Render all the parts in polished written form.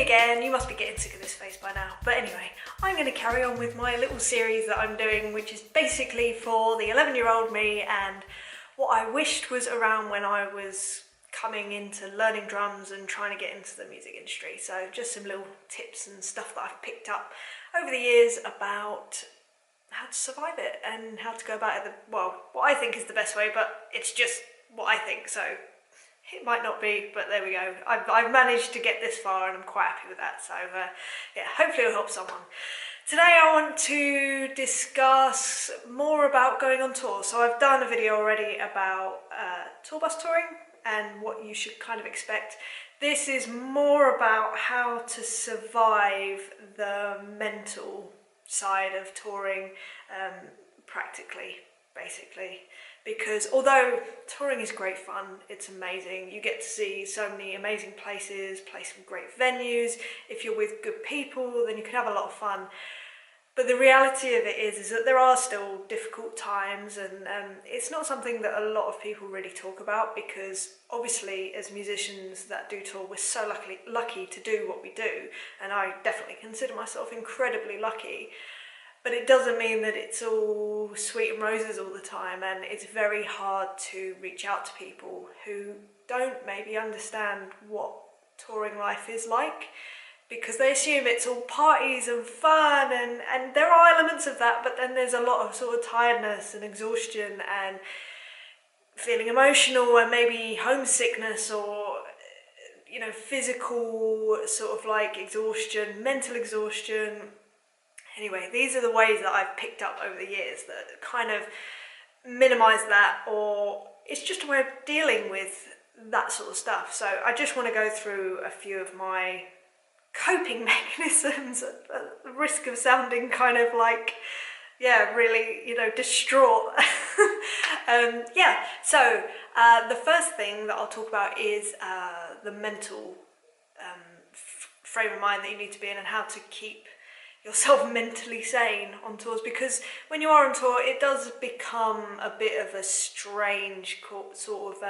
again. You must be getting sick of this face by now. But anyway, I'm going to carry on with my little series that I'm doing, which is basically for the 11-year-old me and what I wished was around when I was coming into learning drums and trying to get into the music industry. So just some little tips and stuff that I've picked up over the years about how to survive it and how to go about it, well, what I think is the best way, but it's just what I think, so it might not be, but there we go. I've managed to get this far and I'm quite happy with that, so yeah, hopefully it'll help someone. Today I want to discuss more about going on tour. So I've done a video already about tour bus touring and what you should kind of expect. This is more about how to survive the mental side of touring practically, basically. Because although touring is great fun, it's amazing, you get to see so many amazing places, play some great venues. If you're with good people, then you can have a lot of fun. But the reality of it is that there are still difficult times, and it's not something that a lot of people really talk about, because obviously as musicians that do tour, we're so lucky to do what we do, and I definitely consider myself incredibly lucky. But it doesn't mean that it's all sweet and roses all the time, and it's very hard to reach out to people who don't maybe understand what touring life is like, because they assume it's all parties and fun, and there are elements of that, but then there's a lot of sort of tiredness and exhaustion and feeling emotional and maybe homesickness, or you know, physical sort of like exhaustion, mental exhaustion. Anyway, these are the ways that I've picked up over the years that kind of minimise that, or it's just a way of dealing with that sort of stuff. So I just want to go through a few of my coping mechanisms at the risk of sounding kind of like, yeah, really, you know, distraught. Yeah, so the first thing that I'll talk about is the mental frame of mind that you need to be in, and how to keep yourself mentally sane on tours, because when you are on tour it does become a bit of a strange sort of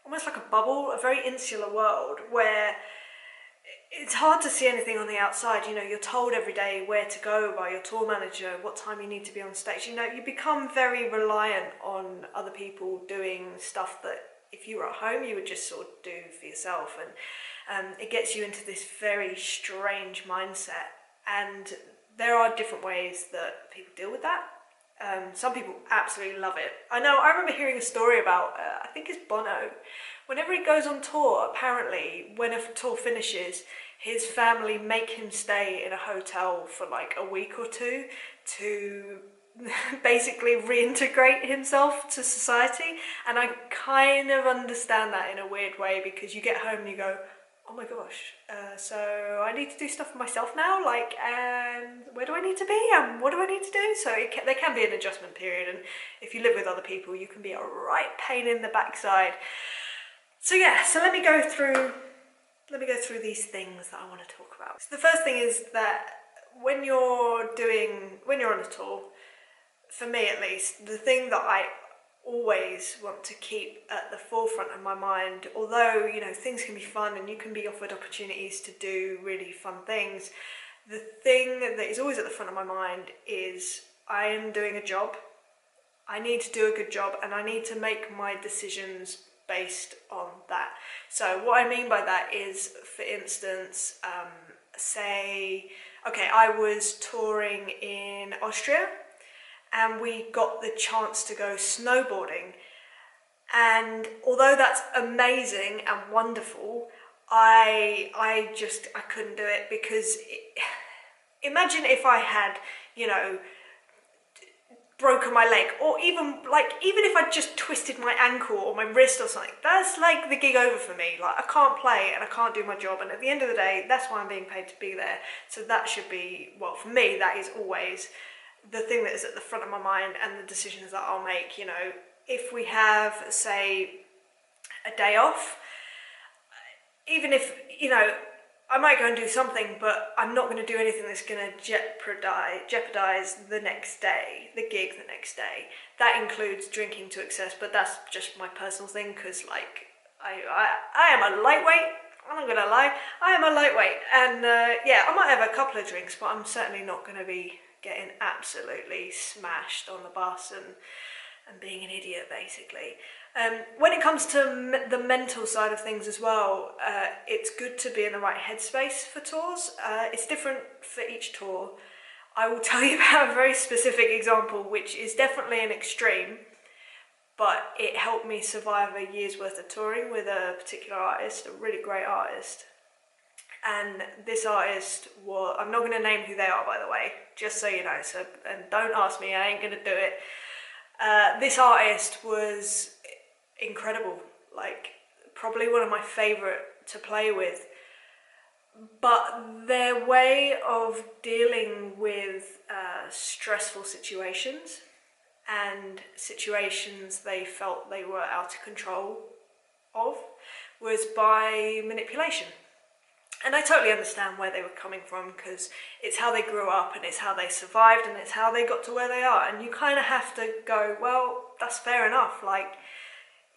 almost like a bubble, a very insular world where it's hard to see anything on the outside. You know, you're told every day where to go by your tour manager, what time you need to be on stage. You know, you become very reliant on other people doing stuff that if you were at home you would just sort of do for yourself, and it gets you into this very strange mindset. And there are different ways that people deal with that. Some people absolutely love it. I remember hearing a story about, I think it's Bono. Whenever he goes on tour, apparently, when a tour finishes, his family make him stay in a hotel for like a week or two to basically reintegrate himself to society. And I kind of understand that in a weird way, because you get home and you go, oh my gosh, so I need to do stuff for myself now, like, and where do I need to be, and what do I need to do? So there can be an adjustment period, and if you live with other people, you can be a right pain in the backside. So yeah, so let me go through these things that I want to talk about. So the first thing is that when you're on a tour, for me at least, the thing that I always want to keep at the forefront of my mind, although, you know, things can be fun and you can be offered opportunities to do really fun things, the thing that is always at the front of my mind is I am doing a job. I need to do a good job, and I need to make my decisions based on that. So what I mean by that is, for instance, say, okay, I was touring in Austria, and we got the chance to go snowboarding, and although that's amazing and wonderful, I couldn't do it, because imagine if I had, you know, broken my leg, or even if I just twisted my ankle or my wrist or something, that's like the gig over for me. Like, I can't play and I can't do my job, and at the end of the day, that's why I'm being paid to be there. So that should be, well, for me, that is always the thing that is at the front of my mind, and the decisions that I'll make. You know, if we have, say, a day off, even if, you know, I might go and do something, but I'm not going to do anything that's going to jeopardize the next day, the gig the next day. That includes drinking to excess, but that's just my personal thing, because like I am a lightweight. I'm not gonna lie, I am a lightweight, and yeah, I might have a couple of drinks, but I'm certainly not gonna be getting absolutely smashed on the bus and being an idiot, basically. When it comes to the mental side of things as well, it's good to be in the right headspace for tours. It's different for each tour. I will tell you about a very specific example, which is definitely an extreme, but it helped me survive a year's worth of touring with a particular artist, a really great artist. And this artist was, I'm not going to name who they are, by the way, just so you know, so, and don't ask me, I ain't going to do it. This artist was incredible, like probably one of my favourite to play with, but their way of dealing with stressful situations and situations they felt they were out of control of was by manipulation. And I totally understand where they were coming from, because it's how they grew up and it's how they survived and it's how they got to where they are. And you kind of have to go, well, that's fair enough. Like,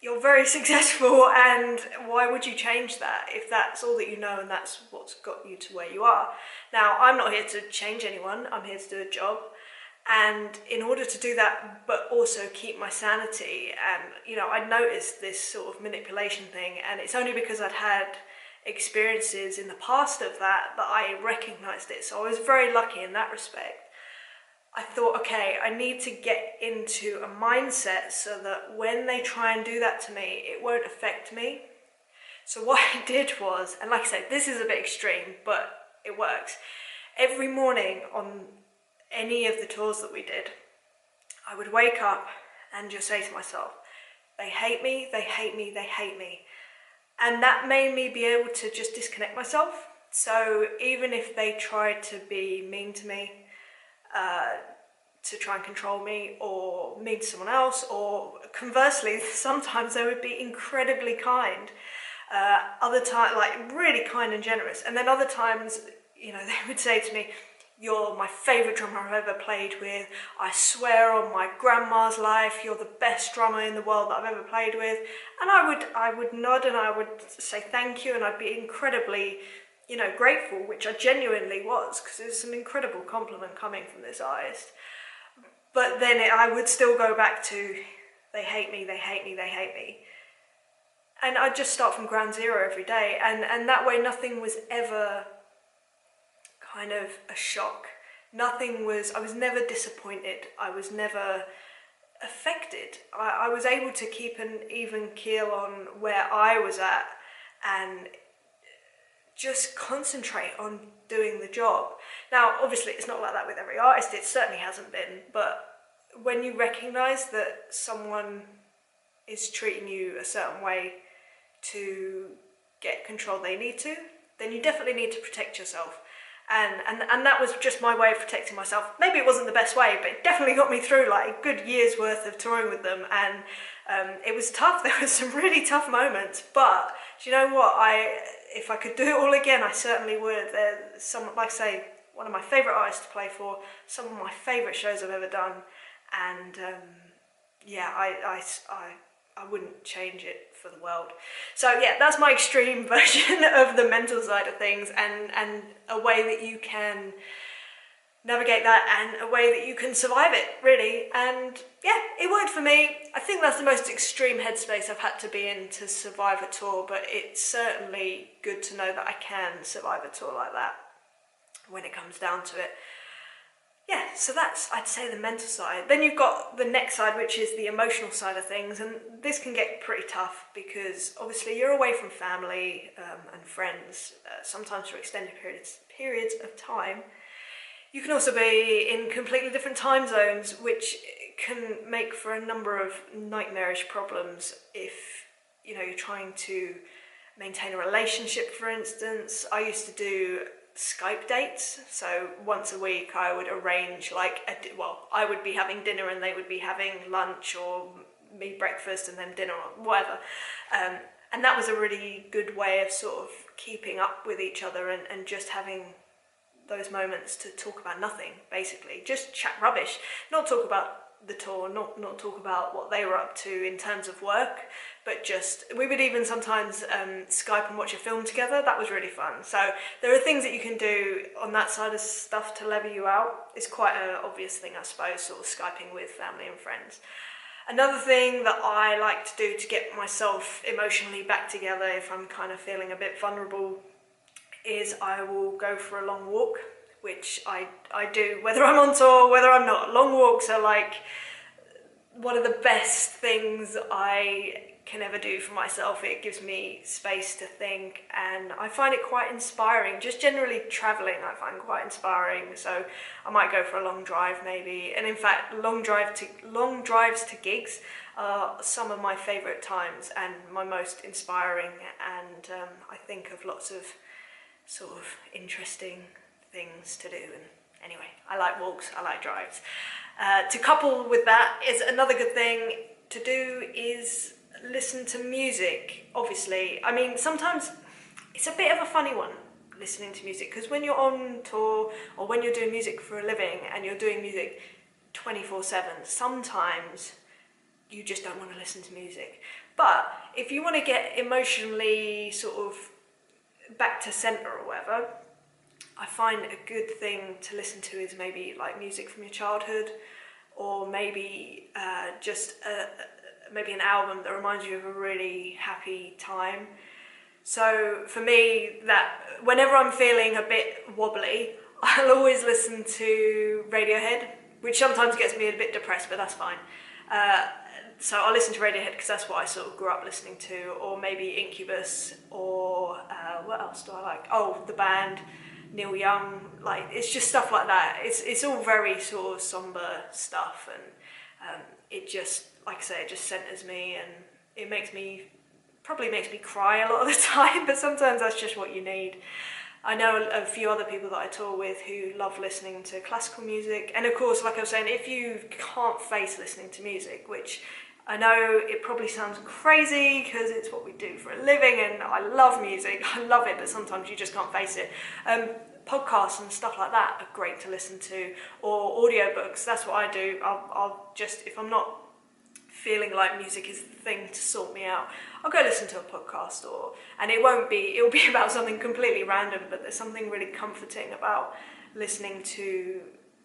you're very successful, and why would you change that if that's all that you know and that's what's got you to where you are? Now, I'm not here to change anyone. I'm here to do a job. And in order to do that, but also keep my sanity, and, you know, I noticed this sort of manipulation thing, and it's only because I'd had experiences in the past of that I recognised it. So I was very lucky in that respect. I thought, okay, I need to get into a mindset so that when they try and do that to me, it won't affect me. So what I did was, and like I said, this is a bit extreme, but it works. Every morning on any of the tours that we did, I would wake up and just say to myself, they hate me, they hate me, they hate me. And that made me be able to just disconnect myself. So even if they tried to be mean to me, to try and control me, or mean to someone else, or conversely, sometimes they would be incredibly kind. Other times, like really kind and generous. And then other times, you know, they would say to me, you're my favourite drummer I've ever played with. I swear on my grandma's life, you're the best drummer in the world that I've ever played with. And I would nod and I would say thank you, and I'd be incredibly, you know, grateful, which I genuinely was, because it was an incredible compliment coming from this artist. But then I would still go back to, they hate me, they hate me, they hate me. And I'd just start from ground zero every day. And that way nothing was ever kind of a shock. I was never disappointed. I was never affected. I was able to keep an even keel on where I was at and just concentrate on doing the job. Now, obviously it's not like that with every artist, it certainly hasn't been, but when you recognise that someone is treating you a certain way to get control they need to, then you definitely need to protect yourself. And that was just my way of protecting myself. Maybe it wasn't the best way, but it definitely got me through like a good year's worth of touring with them. And it was tough. There were some really tough moments. But do you know what? If I could do it all again, I certainly would. They're like I say, one of my favourite artists to play for. Some of my favourite shows I've ever done. And yeah, I wouldn't change it for the world. So yeah, that's my extreme version of the mental side of things, and a way that you can navigate that and a way that you can survive it, really. And yeah, it worked for me. I think that's the most extreme headspace I've had to be in to survive a tour, but it's certainly good to know that I can survive a tour like that when it comes down to it. Yeah, so that's, I'd say, the mental side. Then you've got the next side, which is the emotional side of things, and this can get pretty tough because obviously you're away from family and friends, sometimes for extended periods of time. You can also be in completely different time zones, which can make for a number of nightmarish problems if, you know, you're trying to maintain a relationship, for instance. I used to do Skype dates, so once a week I would arrange like I would be having dinner and they would be having lunch, or me breakfast and then dinner, or whatever, and that was a really good way of sort of keeping up with each other and just having those moments to talk about nothing, basically just chat rubbish, not talk about the tour, not talk about what they were up to in terms of work, but just, we would even sometimes Skype and watch a film together. That was really fun. So there are things that you can do on that side of stuff to level you out. It's quite an obvious thing, I suppose, sort of Skyping with family and friends. Another thing that I like to do to get myself emotionally back together if I'm kind of feeling a bit vulnerable is I will go for a long walk, which I do whether I'm on tour, whether I'm not. Long walks are like one of the best things I can ever do for myself. It gives me space to think, and I find it quite inspiring. Just generally traveling I find quite inspiring, so I might go for a long drive maybe. And in fact, long drives to gigs are some of my favourite times and my most inspiring, and I think of lots of sort of interesting things to do. And anyway, I like walks, I like drives. To couple with that is another good thing to do is listen to music, obviously. I mean, sometimes it's a bit of a funny one, listening to music, because when you're on tour or when you're doing music for a living and you're doing music 24/7, sometimes you just don't want to listen to music. But if you want to get emotionally sort of back to centre or whatever, I find a good thing to listen to is maybe like music from your childhood, or maybe maybe an album that reminds you of a really happy time. So for me, that whenever I'm feeling a bit wobbly, I'll always listen to Radiohead, which sometimes gets me a bit depressed, but that's fine. So I'll listen to Radiohead because that's what I sort of grew up listening to, or maybe Incubus, or what else do I like? Oh, the band Neil Young. Like, it's just stuff like that. It's all very sort of somber stuff, and it just, like I say, it just centers me, and it probably makes me cry a lot of the time, but sometimes that's just what you need. I know a few other people that I tour with who love listening to classical music, and of course, like I was saying, if you can't face listening to music, which I know it probably sounds crazy because it's what we do for a living, and I love music, I love it, but sometimes you just can't face it. Podcasts and stuff like that are great to listen to, or audiobooks. That's what I do. I'll just, if I'm not feeling like music is the thing to sort me out, I'll go listen to a podcast, and it'll be about something completely random, but there's something really comforting about listening to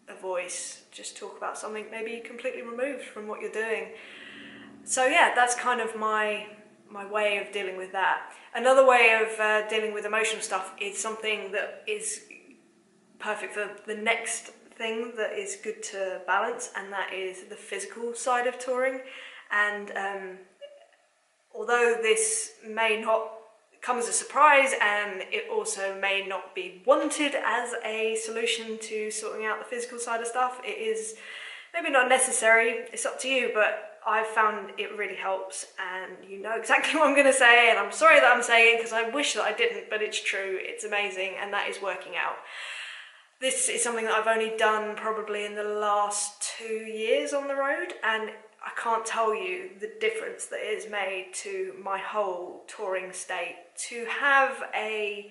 a voice just talk about something maybe completely removed from what you're doing. So yeah, that's kind of my way of dealing with that. Another way of dealing with emotional stuff is something that is perfect for the next thing that is good to balance, and that is the physical side of touring. And although this may not come as a surprise, and it also may not be wanted as a solution to sorting out the physical side of stuff, it is maybe not necessary, it's up to you, but I've found it really helps, and you know exactly what I'm going to say, and I'm sorry that I'm saying it because I wish that I didn't, but it's true, it's amazing, and that is working out. This is something that I've only done probably in the last 2 years on the road, and I can't tell you the difference that it has made to my whole touring state. To have a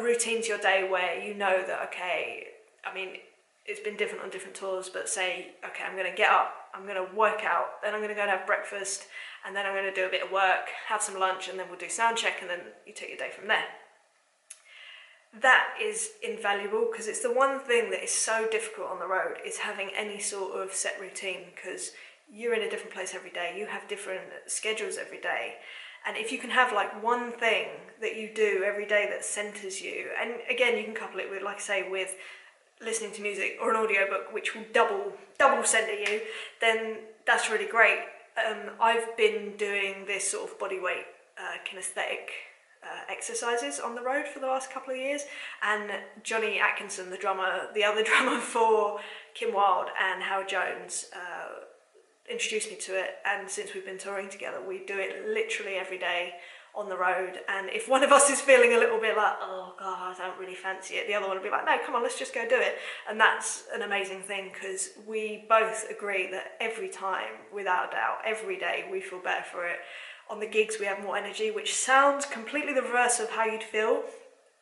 routine to your day where you know that, okay, I mean, it's been different on different tours, but say, okay, I'm going to get up, I'm going to work out, then I'm going to go and have breakfast, and then I'm going to do a bit of work, have some lunch, and then we'll do sound check, and then you take your day from there. That is invaluable, because it's the one thing that is so difficult on the road, is having any sort of set routine, because you're in a different place every day, you have different schedules every day, and if you can have like one thing that you do every day that centers you, and again, you can couple it with, like I say, with listening to music or an audiobook which will double center you, then that's really great. I've been doing this sort of body weight kinesthetic exercises on the road for the last couple of years, and Johnny Atkinson, the other drummer for Kim Wilde and Howard Jones, introduced me to it, and since we've been touring together, we do it literally every day on the road. And if one of us is feeling a little bit like, oh god, I don't really fancy it, the other one will be like, no, come on, let's just go do it. And that's an amazing thing, because we both agree that every time, without a doubt, every day, we feel better for it. On the gigs we have more energy, which sounds completely the reverse of how you'd feel,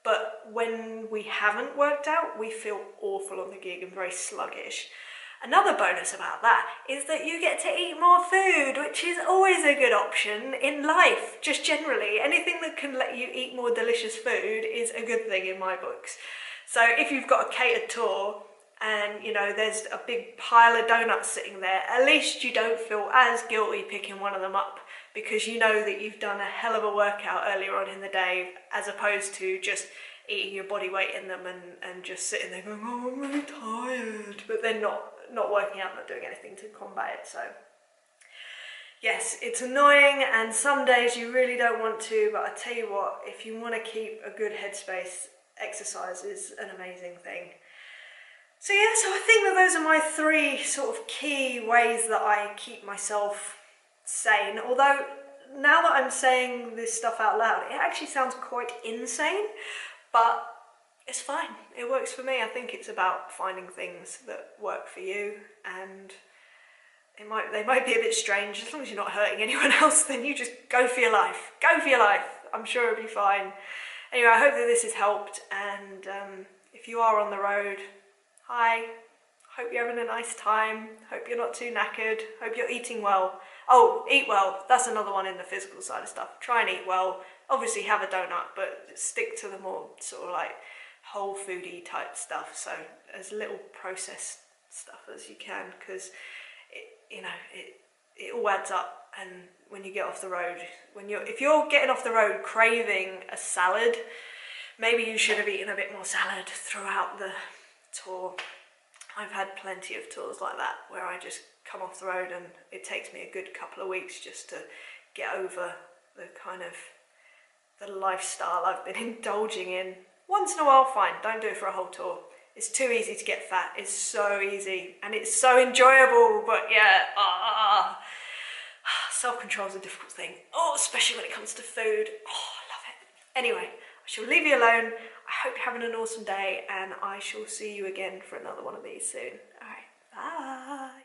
but when we haven't worked out, we feel awful on the gig and very sluggish. Another bonus about that is that you get to eat more food, which is always a good option in life, just generally. Anything that can let you eat more delicious food is a good thing in my books. So if you've got a catered tour and there's a big pile of donuts sitting there, at least you don't feel as guilty picking one of them up, because you know that you've done a hell of a workout earlier on in the day, as opposed to just eating your body weight in them and just sitting there going, oh, I'm really tired, but then not working out, not doing anything to combat it. So yes, it's annoying, and some days you really don't want to, but I tell you what, if you want to keep a good headspace, exercise is an amazing thing. So yeah, so I think that those are my 3 sort of key ways that I keep myself sane. Although now that I'm saying this stuff out loud, it actually sounds quite insane, but it's fine. It works for me. I think it's about finding things that work for you, and they might be a bit strange. As long as you're not hurting anyone else, then you just go for your life. Go for your life. I'm sure it'll be fine. Anyway, I hope that this has helped, and if you are on the road, hi. Hope you're having a nice time. Hope you're not too knackered. Hope you're eating well. Oh, eat well. That's another one in the physical side of stuff. Try and eat well. Obviously have a donut, but stick to the more sort of like whole foody type stuff. So as little processed stuff as you can, because it all adds up. And when you get off the road, if you're getting off the road craving a salad, maybe you should have eaten a bit more salad throughout the tour. I've had plenty of tours like that where I just come off the road and it takes me a good couple of weeks just to get over the kind of the lifestyle I've been indulging in. Once in a while, fine, don't do it for a whole tour. It's too easy to get fat. It's so easy and it's so enjoyable, but yeah, self-control is a difficult thing. Oh, especially when it comes to food. Oh, I love it. Anyway, I shall leave you alone. I hope you're having an awesome day, and I shall see you again for another one of these soon. All right, bye.